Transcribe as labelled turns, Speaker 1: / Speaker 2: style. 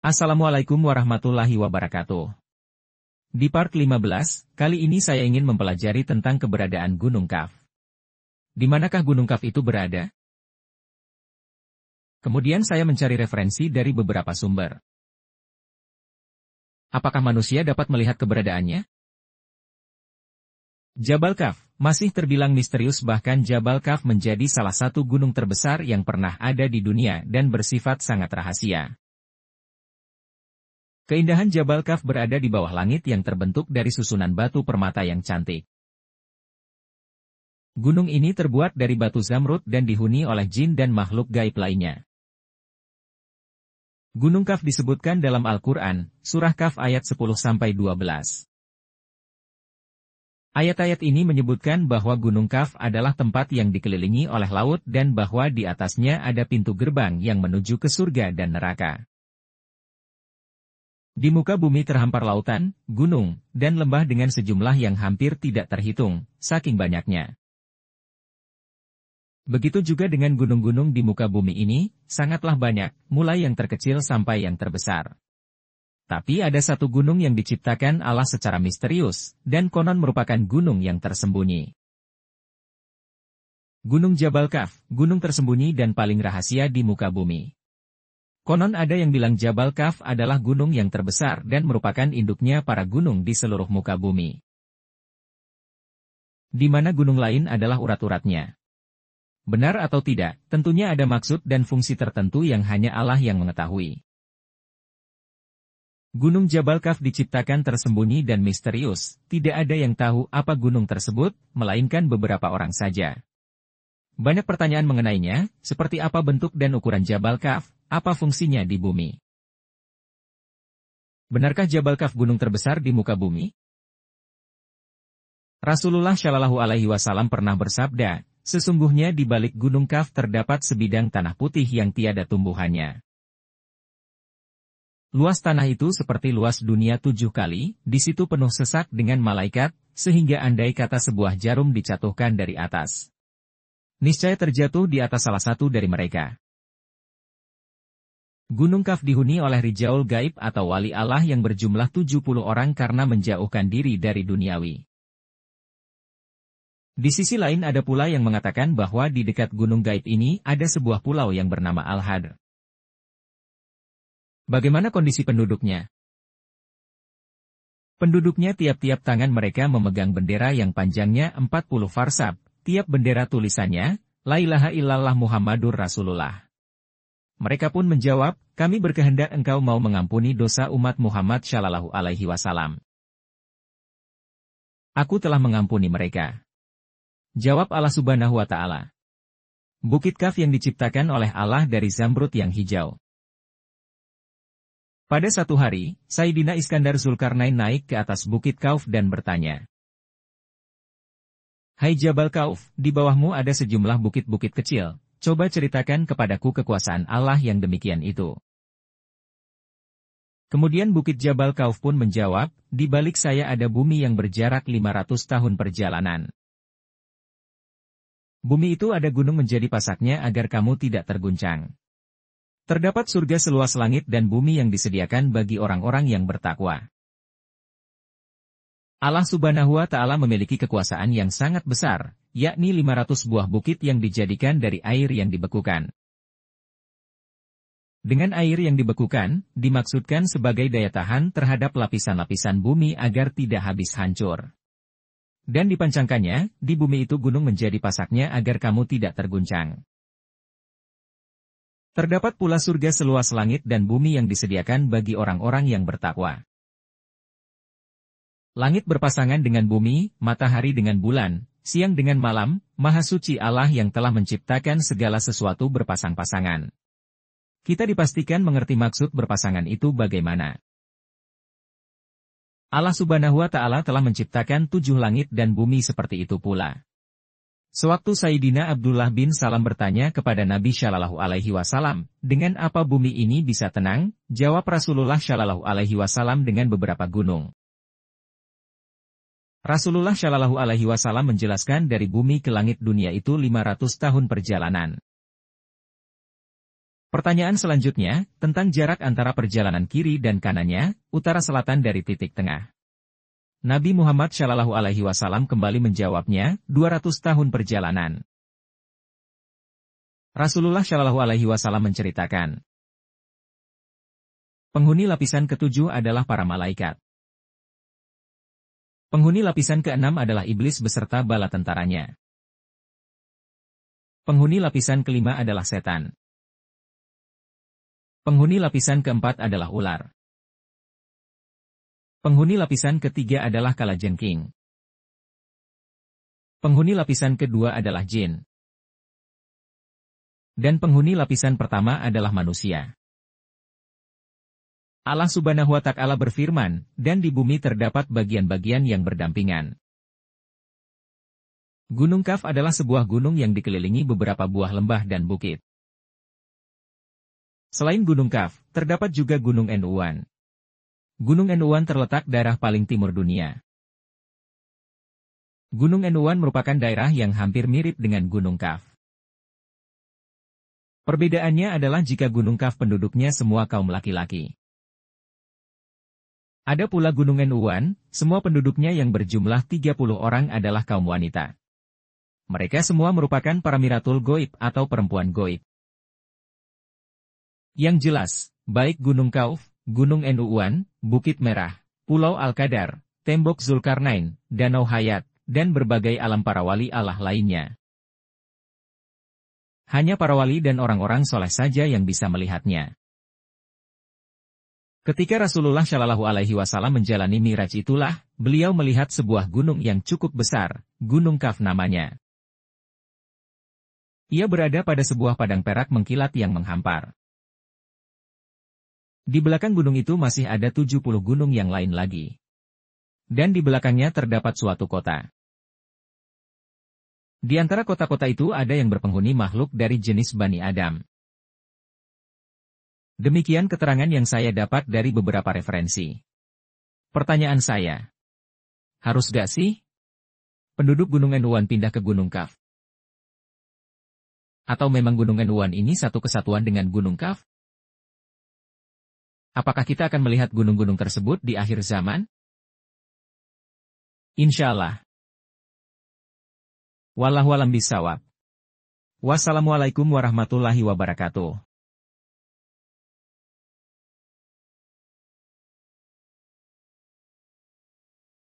Speaker 1: Assalamualaikum warahmatullahi wabarakatuh. Di part 15, kali ini saya ingin mempelajari tentang keberadaan Gunung Kaf. Di manakah Gunung Kaf itu berada? Kemudian saya mencari referensi dari beberapa sumber. Apakah manusia dapat melihat keberadaannya? Jabal Kaf masih terbilang misterius, bahkan Jabal Kaf menjadi salah satu gunung terbesar yang pernah ada di dunia dan bersifat sangat rahasia. Keindahan Jabal Kaf berada di bawah langit yang terbentuk dari susunan batu permata yang cantik. Gunung ini terbuat dari batu zamrud dan dihuni oleh jin dan makhluk gaib lainnya. Gunung Kaf disebutkan dalam Al-Quran, Surah Kaf ayat 10-12. Ayat-ayat ini menyebutkan bahwa Gunung Kaf adalah tempat yang dikelilingi oleh laut dan bahwa di atasnya ada pintu gerbang yang menuju ke surga dan neraka. Di muka bumi terhampar lautan, gunung, dan lembah dengan sejumlah yang hampir tidak terhitung, saking banyaknya. Begitu juga dengan gunung-gunung di muka bumi ini, sangatlah banyak, mulai yang terkecil sampai yang terbesar. Tapi ada satu gunung yang diciptakan Allah secara misterius, dan konon merupakan gunung yang tersembunyi. Gunung Jabal Kaf, gunung tersembunyi dan paling rahasia di muka bumi. Konon ada yang bilang Jabal Kaf adalah gunung yang terbesar dan merupakan induknya para gunung di seluruh muka bumi. Di mana gunung lain adalah urat-uratnya. Benar atau tidak, tentunya ada maksud dan fungsi tertentu yang hanya Allah yang mengetahui. Gunung Jabal Kaf diciptakan tersembunyi dan misterius, tidak ada yang tahu apa gunung tersebut, melainkan beberapa orang saja. Banyak pertanyaan mengenainya, seperti apa bentuk dan ukuran Jabal Kaf, apa fungsinya di bumi. Benarkah Jabal Kaf gunung terbesar di muka bumi? Rasulullah Shallallahu Alaihi Wasallam pernah bersabda, sesungguhnya di balik Gunung Kaf terdapat sebidang tanah putih yang tiada tumbuhannya. Luas tanah itu seperti luas dunia 7 kali, di situ penuh sesak dengan malaikat, sehingga andai kata sebuah jarum dijatuhkan dari atas, niscaya terjatuh di atas salah satu dari mereka. Gunung Kaf dihuni oleh Rijaul Gaib atau wali Allah yang berjumlah 70 orang karena menjauhkan diri dari duniawi. Di sisi lain ada pula yang mengatakan bahwa di dekat Gunung Gaib ini ada sebuah pulau yang bernama Al-Hadr. Bagaimana kondisi penduduknya? Penduduknya tiap-tiap tangan mereka memegang bendera yang panjangnya 40 farsab, tiap bendera tulisannya, La ilaha illallah Muhammadur Rasulullah. Mereka pun menjawab, kami berkehendak engkau mau mengampuni dosa umat Muhammad Shallallahu Alaihi Wasallam. Aku telah mengampuni mereka. Jawab Allah Subhanahu wa Ta'ala. Bukit Kaf yang diciptakan oleh Allah dari zamrud yang hijau. Pada satu hari, Sayyidina Iskandar Zulkarnain naik ke atas Bukit Kauf dan bertanya, Hai Jabal Kauf, di bawahmu ada sejumlah bukit-bukit kecil, coba ceritakan kepadaku kekuasaan Allah yang demikian itu. Kemudian Bukit Jabal Kauf pun menjawab, di balik saya ada bumi yang berjarak 500 tahun perjalanan. Bumi itu ada gunung menjadi pasaknya agar kamu tidak terguncang. Terdapat surga seluas langit dan bumi yang disediakan bagi orang-orang yang bertakwa. Allah Subhanahu wa Ta'ala memiliki kekuasaan yang sangat besar, yakni 500 buah bukit yang dijadikan dari air yang dibekukan. Dengan air yang dibekukan, dimaksudkan sebagai daya tahan terhadap lapisan-lapisan bumi agar tidak habis hancur. Dan dipancangkannya, di bumi itu gunung menjadi pasaknya agar kamu tidak terguncang. Terdapat pula surga seluas langit dan bumi yang disediakan bagi orang-orang yang bertakwa. Langit berpasangan dengan bumi, matahari dengan bulan, siang dengan malam, Maha Suci Allah yang telah menciptakan segala sesuatu berpasang-pasangan. Kita dipastikan mengerti maksud berpasangan itu bagaimana. Allah Subhanahu wa Ta'ala telah menciptakan 7 langit dan bumi seperti itu pula. Sewaktu Sayyidina Abdullah bin Salam bertanya kepada Nabi Shallallahu Alaihi Wasallam, dengan apa bumi ini bisa tenang? Jawab Rasulullah Shallallahu Alaihi Wasallam dengan beberapa gunung. Rasulullah Shallallahu Alaihi Wasallam menjelaskan dari bumi ke langit dunia itu 500 tahun perjalanan. Pertanyaan selanjutnya, tentang jarak antara perjalanan kiri dan kanannya, utara selatan dari titik tengah. Nabi Muhammad Shallallahu Alaihi Wasallam kembali menjawabnya, 200 tahun perjalanan. Rasulullah Shallallahu Alaihi Wasallam menceritakan, penghuni lapisan ketujuh adalah para malaikat. Penghuni lapisan keenam adalah iblis beserta bala tentaranya. Penghuni lapisan kelima adalah setan. Penghuni lapisan keempat adalah ular. Penghuni lapisan ketiga adalah kalajengking. Penghuni lapisan kedua adalah jin. Dan penghuni lapisan pertama adalah manusia. Allah Subhanahu wa Ta'ala berfirman, dan di bumi terdapat bagian-bagian yang berdampingan. Gunung Kaf adalah sebuah gunung yang dikelilingi beberapa buah lembah dan bukit. Selain Gunung Kaf, terdapat juga Gunung Enuan. Gunung Enuan terletak daerah paling timur dunia. Gunung Enuan merupakan daerah yang hampir mirip dengan Gunung Kaf. Perbedaannya adalah jika Gunung Kaf penduduknya semua kaum laki-laki. Ada pula Gunung Enuan, semua penduduknya yang berjumlah 30 orang adalah kaum wanita. Mereka semua merupakan para miratul goib atau perempuan goib. Yang jelas, baik Gunung Kauf, Gunung Enuan, Bukit Merah, Pulau Al-Qadar, Tembok Zulkarnain, Danau Hayat, dan berbagai alam para wali Allah lainnya. Hanya para wali dan orang-orang soleh saja yang bisa melihatnya. Ketika Rasulullah Shallallahu Alaihi Wasallam menjalani Miraj itulah, beliau melihat sebuah gunung yang cukup besar, Gunung Kaf namanya. Ia berada pada sebuah padang perak mengkilat yang menghampar. Di belakang gunung itu masih ada 70 gunung yang lain lagi. Dan di belakangnya terdapat suatu kota. Di antara kota-kota itu ada yang berpenghuni makhluk dari jenis Bani Adam. Demikian keterangan yang saya dapat dari beberapa referensi. Pertanyaan saya, harus gak sih penduduk Gunung Enuan pindah ke Gunung Kaf? Atau memang Gunung Enuan ini satu kesatuan dengan Gunung Kaf? Apakah kita akan melihat gunung-gunung tersebut di akhir zaman? Insya Allah. Wallahu a'lam bishawab. Wassalamualaikum warahmatullahi wabarakatuh.